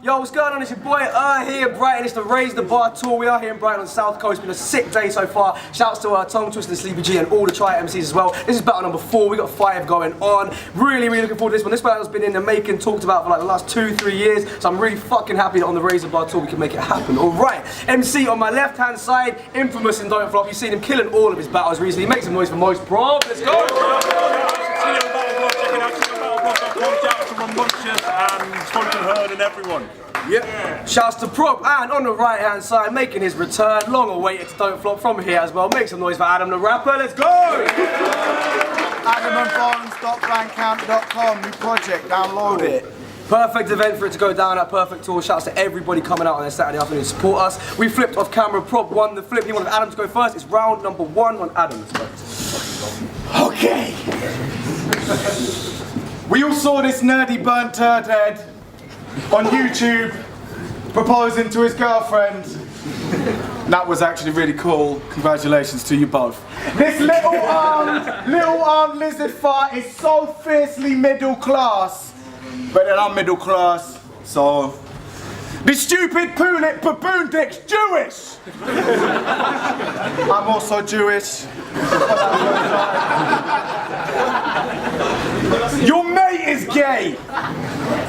Yo, what's going on? It's your boy here in Brighton. It's the Raise the Bar tour. We are here in Brighton on the South Coast. It's been a sick day so far. Shouts to Tongue Twister, Sleepy G and all the Try MCs as well. This is battle number 4. We got 5 going on. Really looking forward to this one. This battle's been in the making, talked about for like the last 2-3 years. So I'm really fucking happy that on the Raise the Bar tour we can make it happen. Alright, MC on my left hand side, infamous in Don't Flop. You've seen him killing all of his battles recently. Make some noise for MOS PROB. Let's go! And Spoken Heard and everyone. Yep. Shouts to PROB, and on the right hand side, making his return, long awaited to Don't Flop from here as well. Make some noise for Adam the rapper, let's go! AdamDFelman.bandcamp.com, new project, download it. Perfect event for it to go down at Perfect Tour. Shouts to everybody coming out on their Saturday afternoon to support us. We flipped off camera, PROB won the flip. He wanted Adam to go first. It's round number 1 on Adam. Let's go. Okay. We all saw this nerdy burnt turd head on YouTube proposing to his girlfriend. That was actually really cool. Congratulations to you both. This little armed lizard fart is so fiercely middle class. But then I'm middle class, so... This stupid poolit baboon dick's Jewish! I'm also Jewish. Your mate is gay!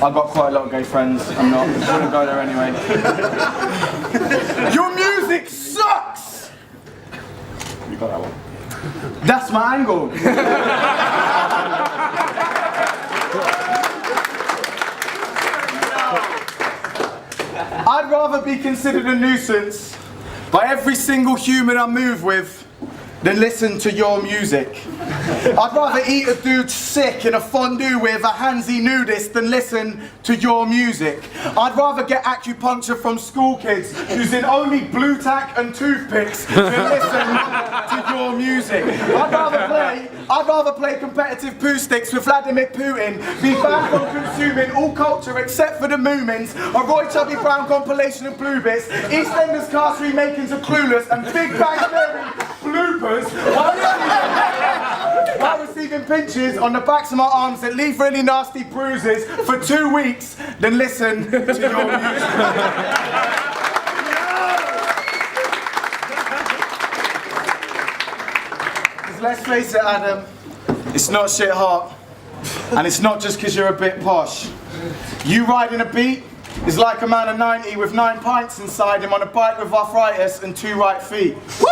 I've got quite a lot of gay friends. I'm not. I wouldn't go there anyway. Your music sucks! You got that one. That's my angle. I'd rather be considered a nuisance by every single human I move with than listen to your music. I'd rather eat a dude sick in a fondue with a handsy nudist than listen to your music. I'd rather get acupuncture from school kids using only blue tack and toothpicks than listen to your music. I'd rather play competitive poo sticks with Vladimir Putin, be banned from consuming all culture except for the Moomins, a Roy Chubby Brown compilation of blue bits, EastEnders cast remakings of Clueless, and Big Bang Theory bloopers while receiving pinches on the backs of my arms that leave really nasty bruises for 2 weeks, then listen to your music. Because let's face it, Adam, it's not shit hot, and it's not just because you're a bit posh. You riding a beat is like a man of 90 with 9 pints inside him on a bike with arthritis and 2 right feet. Woo!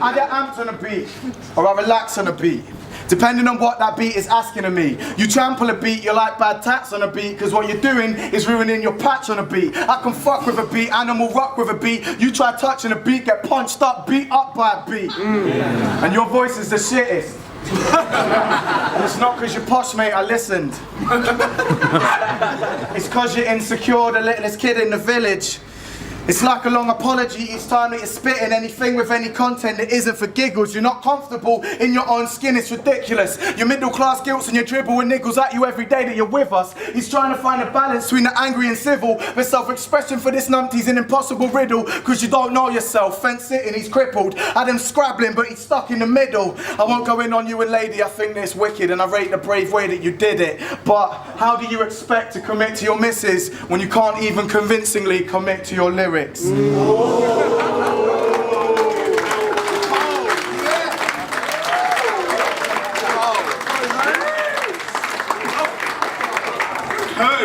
I get amped on a beat, or I relax on a beat, depending on what that beat is asking of me. You trample a beat, you're like bad tats on a beat, because what you're doing is ruining your patch on a beat. I can fuck with a beat, animal rock with a beat. You try touching a beat, get punched up, beat up by a beat. And your voice is the shittest. And it's not because you're posh, mate, I listened. It's because you're insecure, the littlest kid in the village. It's like a long apology each time that you're spitting anything with any content that isn't for giggles. You're not comfortable in your own skin, it's ridiculous. Your middle class guilts and your dribble and niggles at you every day that you're with us. He's trying to find a balance between the angry and civil, but self-expression for this numpty's an impossible riddle, because you don't know yourself. Fence sitting, he's crippled. Adam scrabbling, but he's stuck in the middle. I won't go in on you and lady, I think this wicked, and I rate the brave way that you did it. But how do you expect to commit to your missus when you can't even convincingly commit to your lyrics? Heard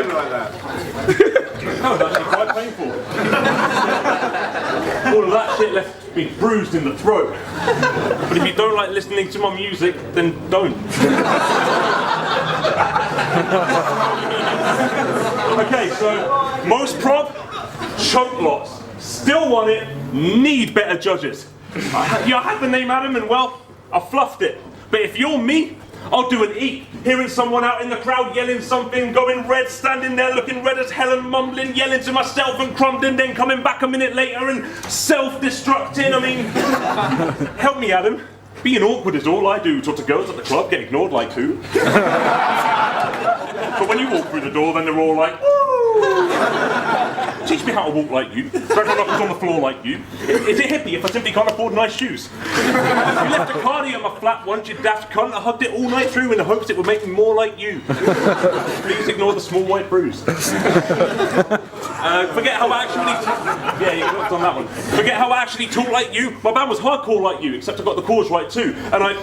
like that. That was actually quite painful. All of that shit left me bruised in the throat. But if you don't like listening to my music, then don't. Okay, so MOS PROB, choke loss. Still won it, need better judges. I had the name Adam and well, I fluffed it. But if you're me, I'll do an eat. Hearing someone out in the crowd yelling something, going red, standing there looking red as hell and mumbling, yelling to myself and crumbling, then coming back a minute later and self-destructing. I mean, help me, Adam. Being awkward is all I do. Talk to girls at the club, get ignored like who? But when you walk through the door, then they're all like, ooh. Teach me how to walk like you, drag my knuckles on the floor like you. Is it hippie if I simply can't afford nice shoes? You left a cardi at my flat once, you daft cunt. I hugged it all night through in the hopes it would make me more like you. Please ignore the small white bruise. Forget how I actually... Yeah, you worked on that one. Forget how I actually talk like you. My band was hardcore like you, except I got the chords right too. And I...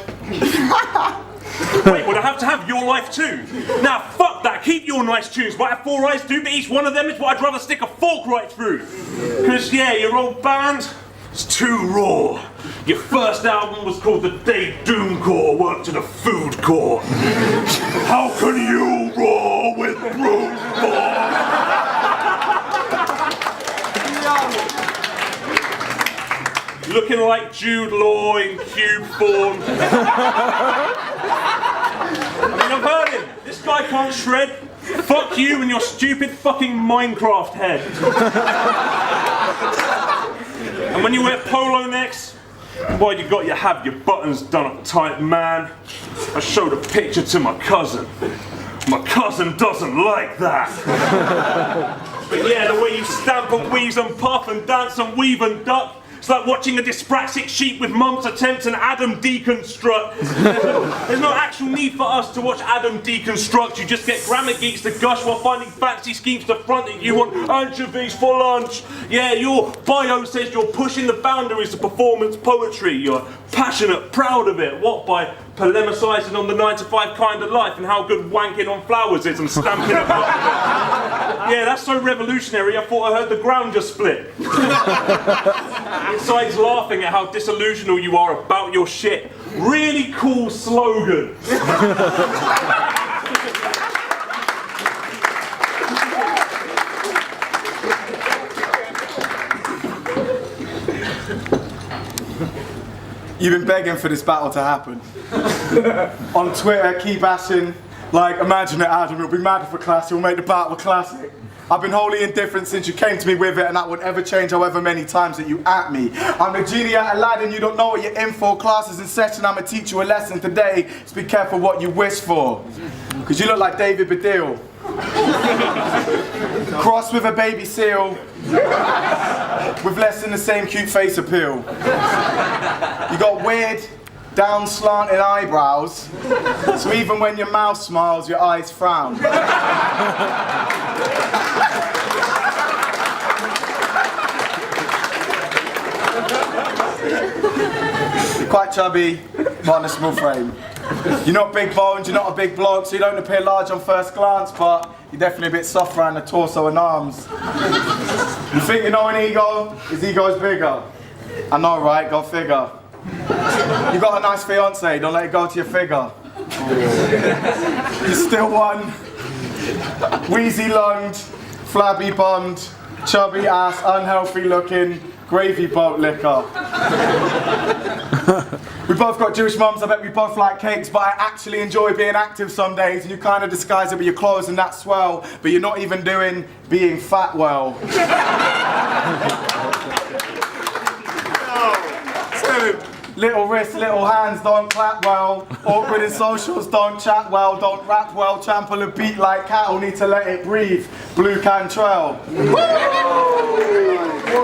Wait, would I have to have your life too? Nah, fuck that, keep your nice tunes, but I have 4 eyes too, but each one of them is what I'd rather stick a fork right through. Cause yeah, your old band is too raw. Your first album was called The Day Doomcore Worked to the Food Court. How can you roar with brute force? Looking like Jude Law in cube form. I mean, I've heard him. This guy can't shred. Fuck you and your stupid fucking Minecraft head. And when you wear polo necks, boy, you got to have your buttons done up tight, man. I showed a picture to my cousin. My cousin doesn't like that. But yeah, the way you stamp and wheeze and puff and dance and weave and duck, it's like watching a dyspraxic sheep with mumps attempt an Adam deconstruct. There's no actual need for us to watch Adam deconstruct. You just get grammar geeks to gush while finding fancy schemes to front that you want anchovies for lunch. Yeah, your bio says you're pushing the boundaries of performance poetry. You're passionate, proud of it. What, by polemicizing on the 9-to-5 kind of life and how good wanking on flowers is and stamping it up? Yeah, that's so revolutionary, I thought I heard the ground just split. Inside's laughing at how disillusional you are about your shit. Really cool slogan. You've been begging for this battle to happen. On Twitter, keep ashing. Like, imagine it, Adam, you'll be mad for class, you'll make the battle a classic. I've been wholly indifferent since you came to me with it, and that would ever change however many times that you at me. I'm the genie at Aladdin, you don't know what you're in for. Class is in session, I'ma teach you a lesson today. Just be careful what you wish for. Cause you look like David Baddiel. Crossed with a baby seal. With less than the same cute face appeal. You got weird, down slanting eyebrows. So even when your mouth smiles, your eyes frown. You're quite chubby, but on a small frame. You're not big boned, you're not a big bloke, so you don't appear large on first glance, but you're definitely a bit soft around the torso and arms. You think you know an ego? His ego's bigger. I know, right? Go figure. You got a nice fiance, don't let it go to your figure. You're still one. Wheezy lunged, flabby bummed, chubby ass, unhealthy looking, gravy boat liquor. We both got Jewish mums, I bet we both like cakes, but I actually enjoy being active some days, and you kind of disguise it with your clothes and that's swell, but you're not even doing being fat well. Little wrists, little hands, don't clap well. Awkward in socials, don't chat well, don't rap well. Trample a beat like cattle, need to let it breathe. Blue Cantrell. Walks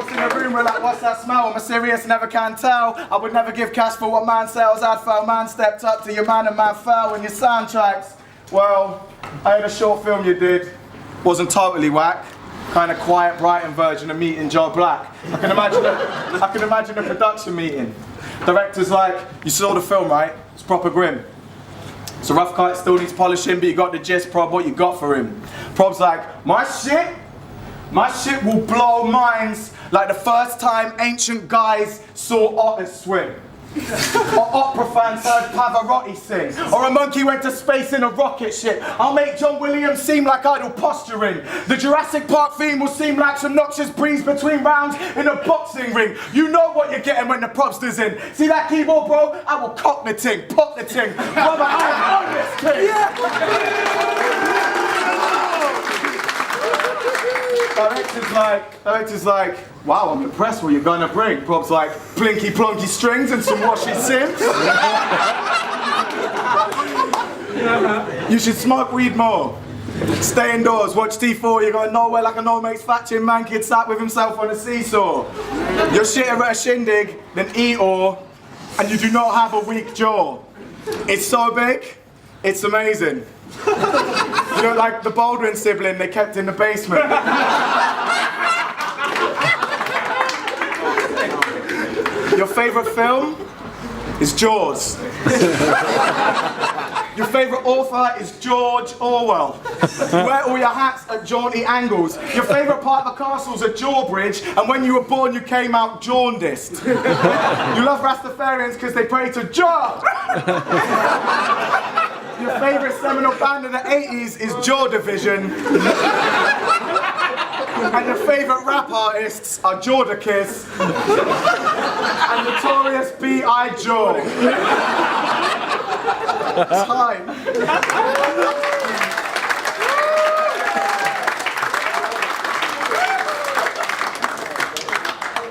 in the room, we're like, what's that smell? I'm a serious, never can tell. I would never give cash for what man sells. AdamDFelman man stepped up to your man and man fell. And your soundtracks, well, I had a short film you did. Wasn't totally whack. Kind of quiet, Brighton version of meeting Joe Black. I can imagine a production meeting. Director's like, you saw the film, right? It's proper grim. It's a rough cut, it still needs polishing, but you got the gist, Prob, what you got for him? Prob's like, my shit will blow minds like the first time ancient guys saw otters swim. Or opera fans heard Pavarotti sing. Or a monkey went to space in a rocket ship. I'll make John Williams seem like idle posturing. The Jurassic Park theme will seem like some noxious breeze between rounds in a boxing ring. You know what you're getting when the probster's in. See that keyboard, bro? I will cock the ting, pop the ting. Brother, I am on this thing. Director's like, wow, I'm impressed what you're gonna bring. Prob's like, plinky plonky strings and some washy sims. You should smoke weed more. Stay indoors, watch T4, you're going nowhere like an old mate's fat chin man kid sat with himself on a seesaw. You're shitter at a shindig, then eat or, and you do not have a weak jaw. It's so big, it's amazing. You look like the Baldwin sibling they kept in the basement. Your favourite film is Jaws. Your favourite author is George Orwell. You wear all your hats at jaunty angles. Your favourite part of the castle's a Jawbridge, and when you were born you came out jaundiced. You love Rastafarians because they pray to Jah. Your favourite seminal band of the 80s is Jaw Division. And your favourite rap artists are Jordakis and Notorious B.I. Jaw. Time.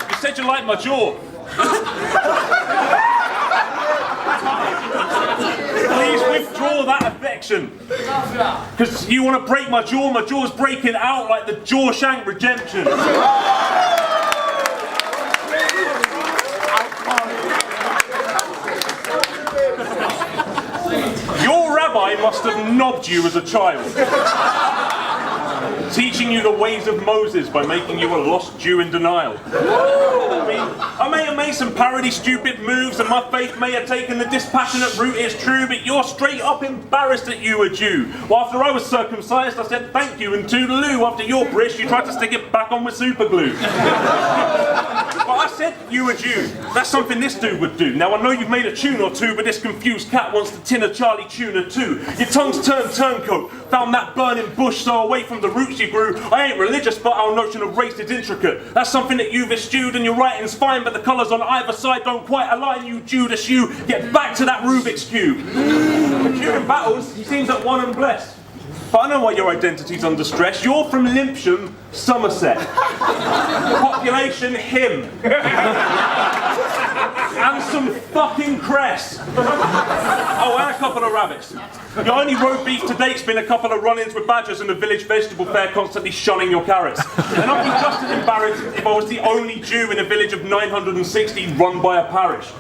You said you liked my jaw. Please withdraw that affection. Because you want to break my jaw's breaking out like the Jawshank Redemption. Your rabbi must have knobbed you as a child, teaching you the ways of Moses by making you a lost Jew in denial. I may have made some parody stupid moves and my faith may have taken the dispassionate route, it's true, but you're straight up embarrassed that you were Jew. Well, after I was circumcised, I said thank you and toodaloo. After your brish, you tried to stick it back on with super glue. But I said you were Jew. That's something this dude would do. Now I know you've made a tune or two, but this confused cat wants the tin of Charlie Tuna too. Your tongue's turned turncoat, found that burning bush, so away from the roots you grew. I ain't religious, but our notion of race is intricate. That's something that you've eschewed and your writing's fine, but the colours on either side don't quite align. You Judas, you get back to that Rubik's Cube. But during battles, he seems at one and blessed. But I know why your identity's under stress. You're from Limpsham, Somerset. Population, him. And some fucking cress. Oh, and a couple of rabbits. Your only road beef to date's been a couple of run-ins with badgers and the village vegetable fair constantly shunning your carrots. And I'd be just as embarrassed if I was the only Jew in a village of 960 run by a parish.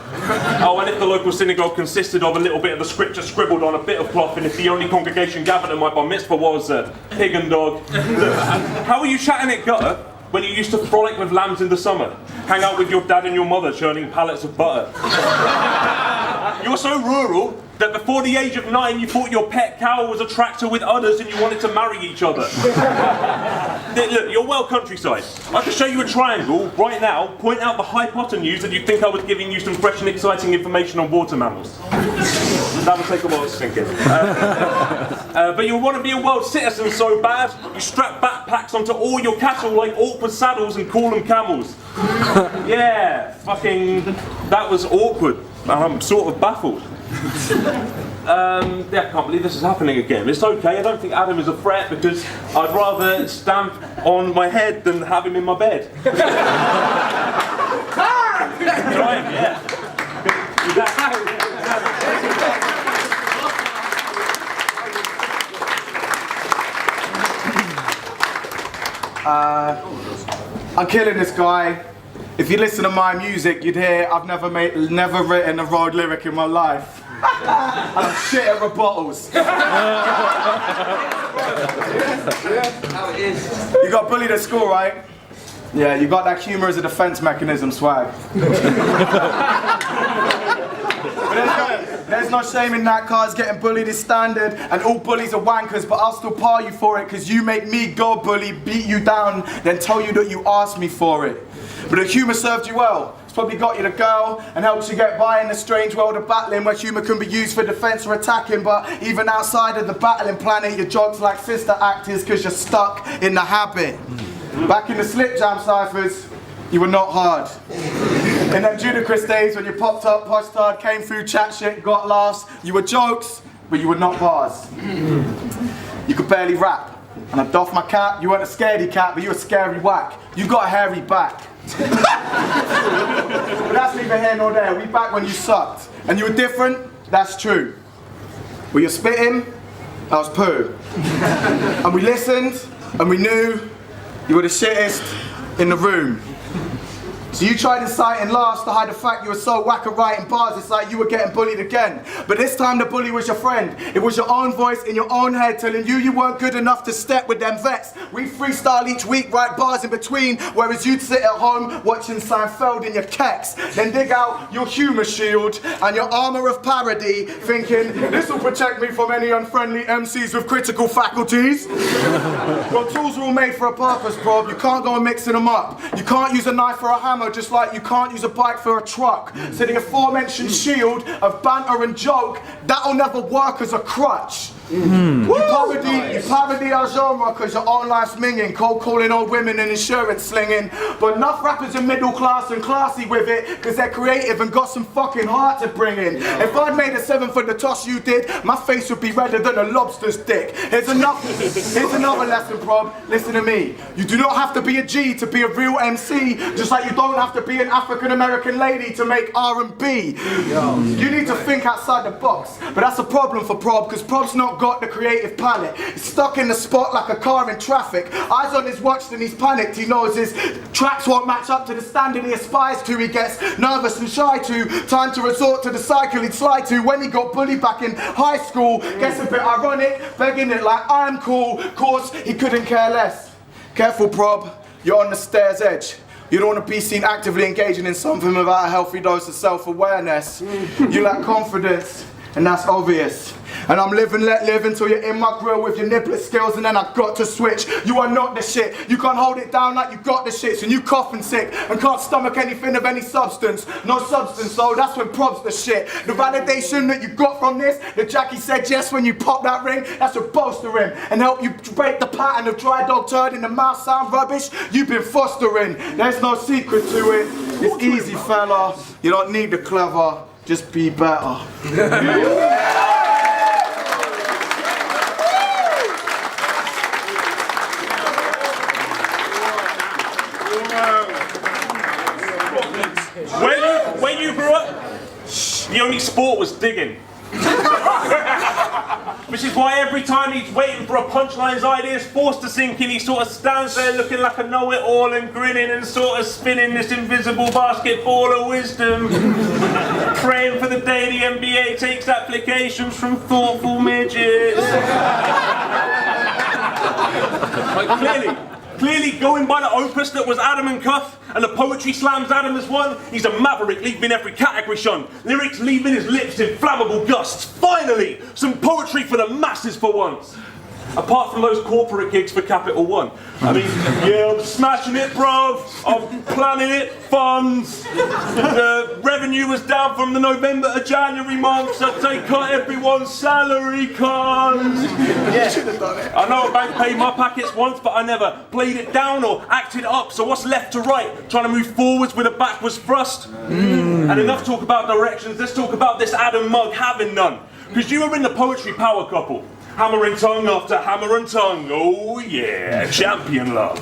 Oh, and if the local synagogue consisted of a little bit of the scripture scribbled on a bit of cloth, and if the only congregation gathered at my bar mitzvah was pig and dog. How are you chatting at gutter when you used to frolic with lambs in the summer? Hang out with your dad and your mother churning pallets of butter. You're so rural that before the age of 9 you thought your pet cow was a tractor with udders and you wanted to marry each other. Look, you're well countryside. I could show you a triangle right now, point out the hypotenuse, and you'd think I was giving you some fresh and exciting information on water mammals. That would take a while to sink in. But you want to be a world citizen so bad, you strap backpacks onto all your cattle like awkward saddles and call them camels. Yeah, fucking, that was awkward. I'm sort of baffled. Yeah, I can't believe this is happening again. It's okay, I don't think Adam is a threat because I'd rather stamp on my head than have him in my bed. Right, yeah. I'm killing this guy. If you listen to my music, you'd hear I've never written a road lyric in my life. And I'm shit at rebuttals. How it is. You got bullied at school, right? Yeah, you got that humour as a defence mechanism swag. But there's no shame in that, cause getting bullied is standard, and all bullies are wankers, but I'll still par you for it, cause you make me go bully, beat you down, then tell you that you asked me for it. But the humour served you well. It's probably got you the girl and helps you get by in the strange world of battling where humour can be used for defence or attacking, but even outside of the battling planet, your jokes like sister actors cause you're stuck in the habit. Back in the slip jam ciphers, you were not hard. In them Judicrous days when you popped up, posted hard, came through, chat shit, got laughs, you were jokes, but you were not bars. You could barely rap. And I doffed my cap, you weren't a scaredy cat, but you were a scary whack. You got a hairy back. But that's neither here nor there, we back when you sucked. And you were different, that's true. But you're spitting, That was poo. And we listened, and we knew you were the shittest in the room. So you tried inciting laughs to hide the fact you were so whack at writing bars, it's like you were getting bullied again. But this time the bully was your friend. It was your own voice in your own head telling you weren't good enough to step with them vets. We freestyle each week, write bars in between, whereas you'd sit at home watching Seinfeld in your keks. Then dig out your humour shield and your armour of parody, thinking, this will protect me from any unfriendly MCs with critical faculties. Well, tools are all made for a purpose, Prob. You can't go and mixing them up. You can't use a knife for a hammer, just like you can't use a bike for a truck. So the aforementioned shield of banter and joke, that'll never work as a crutch. You parody our genre because you're online sminging, cold calling old women and insurance slinging. But enough rappers are middle class and classy with it because they're creative and got some fucking heart to bring in. If I'd made a 7 for the toss you did, my face would be redder than a lobster's dick. Here's another lesson, Prob. Listen to me. You do not have to be a G to be a real MC, just like you don't have to be an African American lady to make R&B. You need to think outside the box. But that's a problem for Prob because Prob's not got the creative palette. He's stuck in the spot like a car in traffic. Eyes on his watch and he's panicked. He knows his tracks won't match up to the standard he aspires to. He gets nervous and shy to. Time to resort to the cycle he'd slide to when he got bullied back in high school. Gets a bit ironic, begging it like I'm cool. Course, he couldn't care less. Careful, Prob. You're on the stairs edge. You don't want to be seen actively engaging in something without a healthy dose of self-awareness. You lack confidence, and that's obvious. And I'm live and let live until you're in my grill with your niblet skills and then I got to switch. You are not the shit. You can't hold it down like you got the shits and you coughing sick and can't stomach anything of any substance. No substance, so that's when Prob's the shit. The validation that you got from this, that Jackie said yes when you pop that ring, that's a bolster him and help you break the pattern of dry dog turd in the mouth sound rubbish you've been fostering. There's no secret to it. It's easy, fella. You don't need the clever. Just be better. When you grew up, the only sport was digging. Which is why every time he's waiting for a punchline, his idea's forced to sink in, he sort of stands there looking like a know-it-all and grinning and sort of spinning this invisible basketball of wisdom. Praying for the day the NBA takes applications from thoughtful midgets. Clearly going by the opus that was Adam and Cuff, and the poetry slams Adam as one, he's a maverick leaving every category shun. Lyrics leaving his lips in flammable gusts. Finally, some poetry for the masses for once. Apart from those corporate gigs for Capital One. I mean, yeah, I'm smashing it, bro. I'm planning it, funds. The revenue was down from the November to January months. So they cut everyone's salary, cons. Yeah. I know a bank paid my packets once, but I never played it down or acted up. So what's left to right? Trying to move forwards with a backwards thrust. And enough talk about directions. Let's talk about this Adam mug having none. Because you were in the poetry power couple. Hammer and tongue after hammer and tongue, oh yeah, champion love.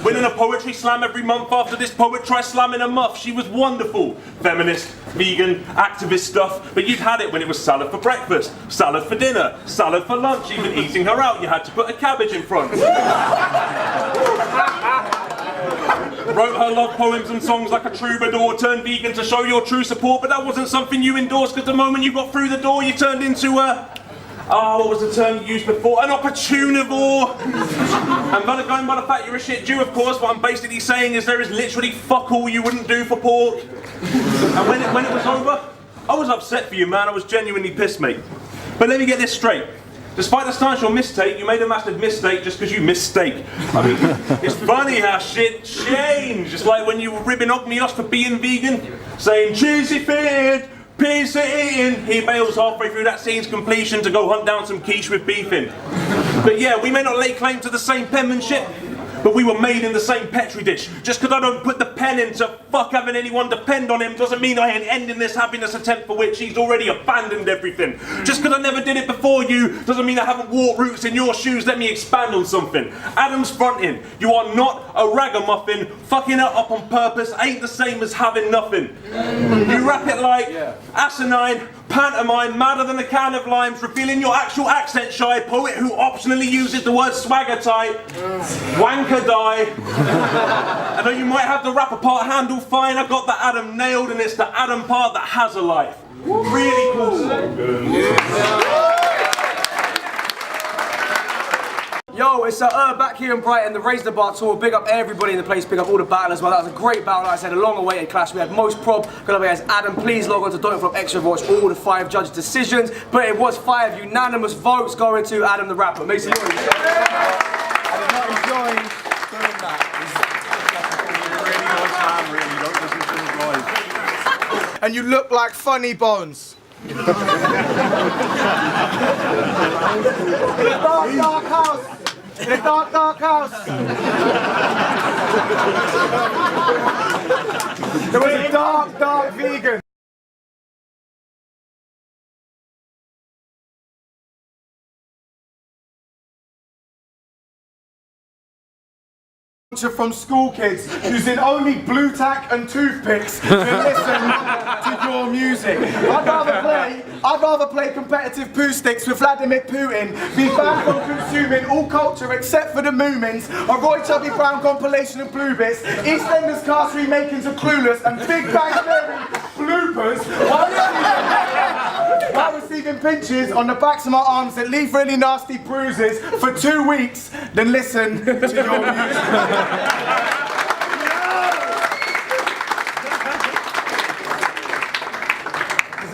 Winning a poetry slam every month after this poet tried slamming a muff. She was wonderful. Feminist, vegan, activist stuff, but you'd had it when it was salad for breakfast, salad for dinner, salad for lunch, even eating her out, you had to put a cabbage in front. Wrote her love poems and songs like a troubadour, turned vegan to show your true support, but that wasn't something you endorsed because the moment you got through the door you turned into a... what was the term you used before? An opportunivore! And going by the fact you're a shit Jew, of course, what I'm basically saying is there is literally fuck all you wouldn't do for pork. And when it was over, I was upset for you, man. I was genuinely pissed, mate. But let me get this straight. Despite the staunch mistake, you made a massive mistake just because you mistake. I mean, it's funny how shit changed. It's like when you were ribbing Ognios for being vegan, saying cheesy feed, pizza eating. He bails halfway through that scene's completion to go hunt down some quiche with beef in. But yeah, we may not lay claim to the same penmanship, but we were made in the same petri dish. Just because I don't put the pen in to fuck having anyone depend on him doesn't mean I ain't ending this happiness attempt for which he's already abandoned everything. Just because I never did it before you doesn't mean I haven't walked roots in your shoes. Let me expand on something. Adam's fronting. You are not a ragamuffin. Fucking it up on purpose ain't the same as having nothing. You rap it like asinine, Pantomime madder than a can of limes, revealing your actual accent shy poet who optionally uses the word swagger tight. Wanker die. I know you might have the rapper part handled fine, I got the Adam nailed and it's the Adam part that has a life. Really cool song. Yo, it's back here in Brighton, the Raise the Bar tour. Big up everybody in the place, big up all the battle as well. That was a great battle, like I said, a long awaited clash. We had MOS PROB, got over here as Adam. Please log on to DFelman Extra to watch all the 5 judge decisions. But it was 5 unanimous votes going to Adam the rapper. Make some noise. I did not enjoy doing that. Really nice man, really. Don't listen to his lies. And you look like Funny Bones. Dark house. In a dark house. There was a dark vegan. From school kids using only blue tack and toothpicks to listen to your music. I'd rather play competitive poo sticks with Vladimir Putin, be banned from consuming all culture except for the Moomins, a Roy Chubby Brown compilation of blue bits, EastEnders cast remakings of Clueless, and Big Bang Theory bloopers while receiving pinches on the backs of my arms that leave really nasty bruises for 2 weeks, then listen to your music.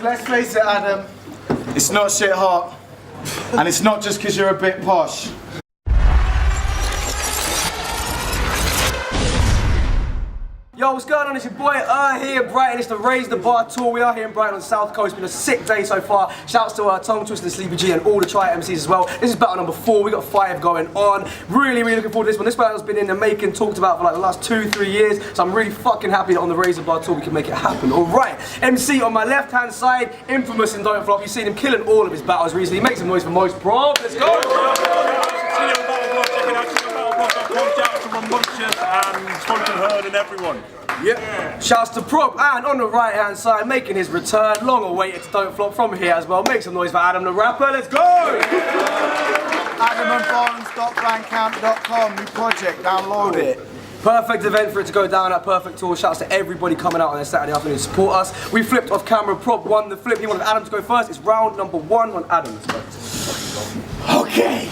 Let's face it, Adam, it's not shit hot, and it's not just because you're a bit posh. Yo, what's going on? It's your boy here in Brighton. It's the Raise the Bar tour. We are here in Brighton on the South Coast. It's been a sick day so far. Shouts to Tongue Twister, Sleepy G, and all the Try MCs as well. This is battle number 4. We got 5 going on. Really looking forward to this one. This battle's been in the making, talked about for like the last 2-3 years. So I'm really fucking happy that on the Raise the Bar tour we can make it happen. All right, MC on my left-hand side, infamous in DFelman. You've seen him killing all of his battles recently. Make some noise for MOS PROB. Let's go. And Spoken Heard and everyone. Yep. Shouts to PROB, and on the right hand side, making his return, long awaited to DFelman from here as well. Make some noise for Adam the rapper. Let's go! AdamandBonds.bandcamp.com, new project, download it. Perfect event for it to go down at Perfect Tour. Shouts to everybody coming out on their Saturday afternoon to support us. We flipped off camera. PROB won the flip. He wanted Adam to go first. It's round number 1 on Adam. Okay.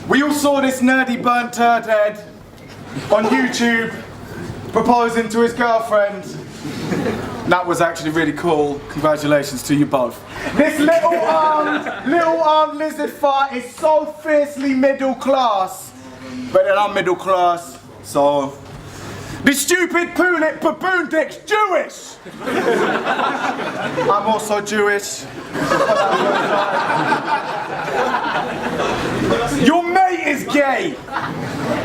We all saw this nerdy burnt turd head on YouTube proposing to his girlfriend. That was actually really cool. Congratulations to you both. This little armed lizard fart is so fiercely middle class. But then I'm middle class, so... This stupid poo-lip baboon dick's Jewish! I'm also Jewish. Your mate is gay!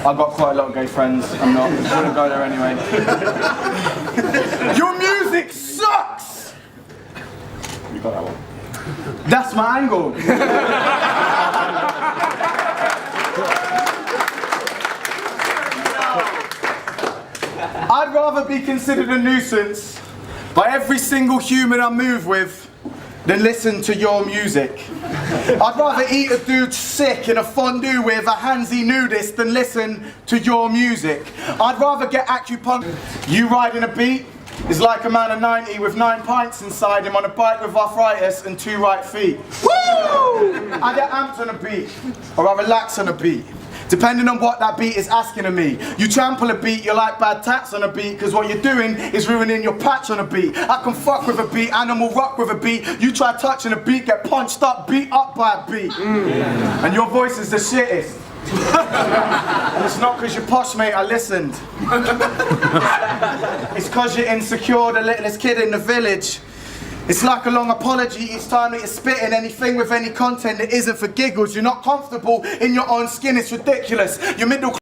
I've got quite a lot of gay friends. I'm not. I wouldn't go there anyway. Your music sucks! You got that one. That's my angle. I'd rather be considered a nuisance by every single human I move with than listen to your music. I'd rather eat a dude sick in a fondue with a handsy nudist than listen to your music. I'd rather get acupuncture. You riding a beat is like a man of 90 with 9 pints inside him on a bike with arthritis and 2 right feet. Woo! I get amped on a beat, or I relax on a beat. Depending on what that beat is asking of me. You trample a beat, you like bad tats on a beat, because what you're doing is ruining your patch on a beat. I can fuck with a beat, animal rock with a beat. You try touching a beat, get punched up, beat up by a beat. And your voice is the shittest. And it's not because you're posh, mate, I listened. It's because you're insecure, the littlest kid in the village. It's like a long apology each time that you're spitting anything with any content that isn't for giggles. You're not comfortable in your own skin, it's ridiculous. You're middle